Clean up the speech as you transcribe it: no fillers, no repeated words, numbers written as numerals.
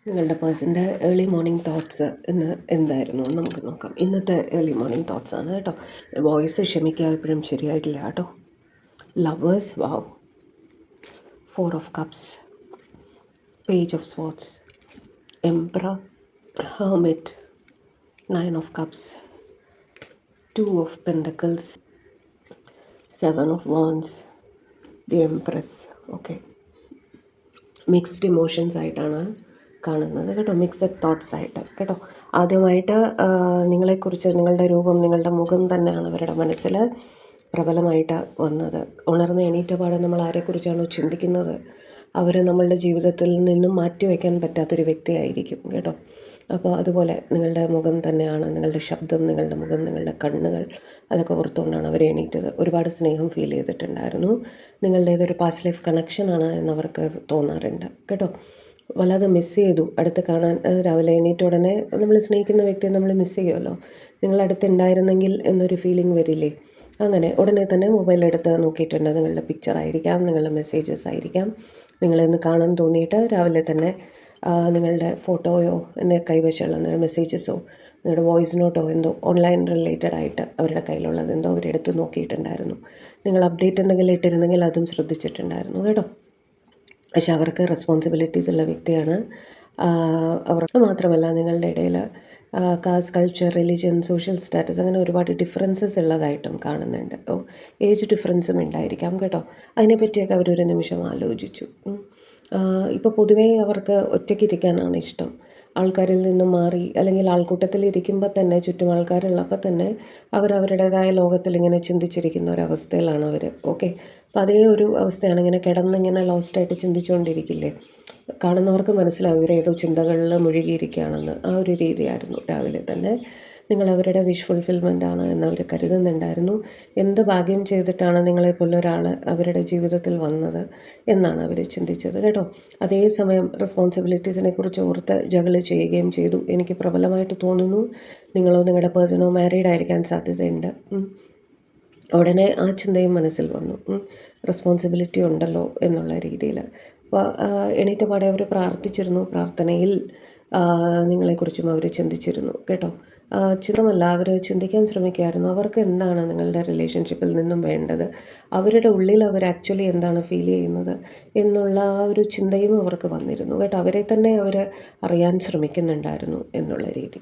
നിങ്ങളുടെ പേഴ്സൻ്റെ early morning thoughts ഇന്ന് എന്തായിരുന്നു നമുക്ക് നോക്കാം. ഇന്നത്തെ ഏർലി മോർണിംഗ് തോട്ട്സ് ആണ് കേട്ടോ. വോയിസ് ക്ഷമിക്കുക, എപ്പോഴും ശരിയായിട്ടില്ല കേട്ടോ. Lovers, wow, 4 of Cups, Page of Swords, Emperor, Hermit, 9 of Cups, 2 of Pentacles, 7 of Wands, the Empress. Okay, mixed emotions ആയിട്ടാണ് കാണുന്നത് കേട്ടോ, മിക്സഡ് തോട്ട്സ് ആയിട്ട് കേട്ടോ. ആദ്യമായിട്ട് നിങ്ങളെക്കുറിച്ച്, നിങ്ങളുടെ രൂപം, നിങ്ങളുടെ മുഖം തന്നെയാണ് അവരുടെ മനസ്സിൽ പ്രബലമായിട്ട് വന്നത്. ഉണർന്ന് എണീറ്റ പാടെ നമ്മൾ ആരെക്കുറിച്ചാണോ ചിന്തിക്കുന്നത് അവർ നമ്മളുടെ ജീവിതത്തിൽ നിന്നും മാറ്റിവെക്കാൻ പറ്റാത്തൊരു വ്യക്തിയായിരിക്കും കേട്ടോ. അപ്പോൾ അതുപോലെ നിങ്ങളുടെ മുഖം തന്നെയാണ്, നിങ്ങളുടെ ശബ്ദം, നിങ്ങളുടെ മുഖം, നിങ്ങളുടെ കണ്ണുകൾ, അതൊക്കെ ഓർത്തുകൊണ്ടാണ് അവർ എണീറ്റത്. ഒരുപാട് സ്നേഹം ഫീൽ ചെയ്തിട്ടുണ്ടായിരുന്നു. നിങ്ങളുടെ ഇതൊരു പാസ്റ്റ് ലൈഫ് കണക്ഷനാണ് എന്നവർക്ക് തോന്നാറുണ്ട് കേട്ടോ. വല്ലാതെ മിസ് ചെയ്തു അടുത്ത് കാണാൻ. രാവിലെ എണീറ്റ ഉടനെ നമ്മൾ സ്നേഹിക്കുന്ന വ്യക്തിയെ നമ്മൾ മിസ് ചെയ്യുമല്ലോ. നിങ്ങളടുത്തുണ്ടായിരുന്നെങ്കിൽ എന്നൊരു ഫീലിംഗ് വരില്ലേ? അങ്ങനെ ഉടനെ തന്നെ മൊബൈൽ എടുത്ത് നോക്കിയിട്ടുണ്ട്. നിങ്ങളുടെ പിക്ചർ ആയിരിക്കാം, നിങ്ങളുടെ മെസ്സേജസ് ആയിരിക്കാം. നിങ്ങളെന്ന് കാണാൻ തോന്നിയിട്ട് രാവിലെ തന്നെ നിങ്ങളുടെ ഫോട്ടോയോ എൻ്റെ കൈവശമുള്ള നിങ്ങളുടെ മെസ്സേജസോ നിങ്ങളുടെ വോയിസ് നോട്ടോ എന്തോ ഓൺലൈൻ റിലേറ്റഡ് ആയിട്ട് അവരുടെ കയ്യിലുള്ളത് എന്തോ അവരെടുത്ത് നോക്കിയിട്ടുണ്ടായിരുന്നു. നിങ്ങൾ അപ്ഡേറ്റ് എന്തെങ്കിലും ഇട്ടിരുന്നെങ്കിൽ അതും ശ്രദ്ധിച്ചിട്ടുണ്ടായിരുന്നു കേട്ടോ. പക്ഷെ അവർക്ക് റെസ്പോൺസിബിലിറ്റീസ് ഉള്ള വ്യക്തിയാണ്. അവർക്ക് മാത്രമല്ല, നിങ്ങളുടെ ഇടയിൽ caste, culture, religion, social status അങ്ങനെ ഒരുപാട് ഡിഫറൻസസ് ഉള്ളതായിട്ടും കാണുന്നുണ്ട്. ഏജ് ഡിഫറൻസും ഉണ്ടായിരിക്കാം കേട്ടോ. അതിനെപ്പറ്റിയൊക്കെ അവരൊരു നിമിഷം ആലോചിച്ചു. ഇപ്പോൾ പൊതുവേ അവർക്ക് ഒറ്റയ്ക്കിരിക്കാനാണ് ഇഷ്ടം. ആൾക്കാരിൽ നിന്നും മാറി, അല്ലെങ്കിൽ ആൾക്കൂട്ടത്തിൽ ഇരിക്കുമ്പോൾ തന്നെ, ചുറ്റും ആൾക്കാരുള്ളപ്പോൾ തന്നെ അവരവരുടേതായ ലോകത്തിൽ ഇങ്ങനെ ചിന്തിച്ചിരിക്കുന്ന ഒരവസ്ഥയിലാണ് അവർ. ഓക്കെ, അപ്പം അതേ ഒരു അവസ്ഥയാണ്. ഇങ്ങനെ കിടന്നിങ്ങനെ ലോസ്റ്റായിട്ട് ചിന്തിച്ചുകൊണ്ടിരിക്കില്ലേ, കാണുന്നവർക്ക് മനസ്സിലാവും ഇവരേതോ ചിന്തകളിൽ മുഴുകിയിരിക്കുകയാണെന്ന്. ആ ഒരു രീതിയായിരുന്നു രാവിലെ തന്നെ. നിങ്ങൾ അവരുടെ വിഷ് ഫുൾഫിൽമെൻ്റ് ആണ് എന്നവർ കരുതുന്നുണ്ടായിരുന്നു. എന്ത് ഭാഗ്യം ചെയ്തിട്ടാണ് നിങ്ങളെപ്പോലെ ഒരാൾ അവരുടെ ജീവിതത്തിൽ വന്നത് എന്നാണ് അവർ ചിന്തിച്ചത് കേട്ടോ. അതേസമയം റെസ്പോൺസിബിലിറ്റീസിനെ കുറിച്ച് ഓർത്ത് ജഗിൾ ചെയ്യുകയും ചെയ്തു. എനിക്ക് പ്രബലമായിട്ട് തോന്നുന്നു നിങ്ങളോ നിങ്ങളുടെ പേഴ്സണോ മാരീഡ് ആയിരിക്കാൻ സാധ്യതയുണ്ട്. ഉടനെ ആ ചിന്തയും മനസ്സിൽ വന്നു, റെസ്പോൺസിബിലിറ്റി ഉണ്ടല്ലോ എന്നുള്ള രീതിയിൽ. അപ്പോൾ എണീറ്റ പാടെ അവർ പ്രാർത്ഥിച്ചിരുന്നു. പ്രാർത്ഥനയിൽ നിങ്ങളെക്കുറിച്ചും അവർ ചിന്തിച്ചിരുന്നു കേട്ടോ. ചിത്രമല്ല, അവർ ചിന്തിക്കാൻ ശ്രമിക്കുമായിരുന്നു അവർക്ക് എന്താണ് നിങ്ങളുടെ റിലേഷൻഷിപ്പിൽ നിന്നും വേണ്ടത്, അവരുടെ ഉള്ളിൽ അവർ ആക്ച്വലി എന്താണ് ഫീൽ ചെയ്യുന്നത് എന്നുള്ള ആ ഒരു ചിന്തയും അവർക്ക് വന്നിരുന്നു കേട്ടോ. അവരെ തന്നെ അവർ അറിയാൻ ശ്രമിക്കുന്നുണ്ടായിരുന്നു എന്നുള്ള രീതി.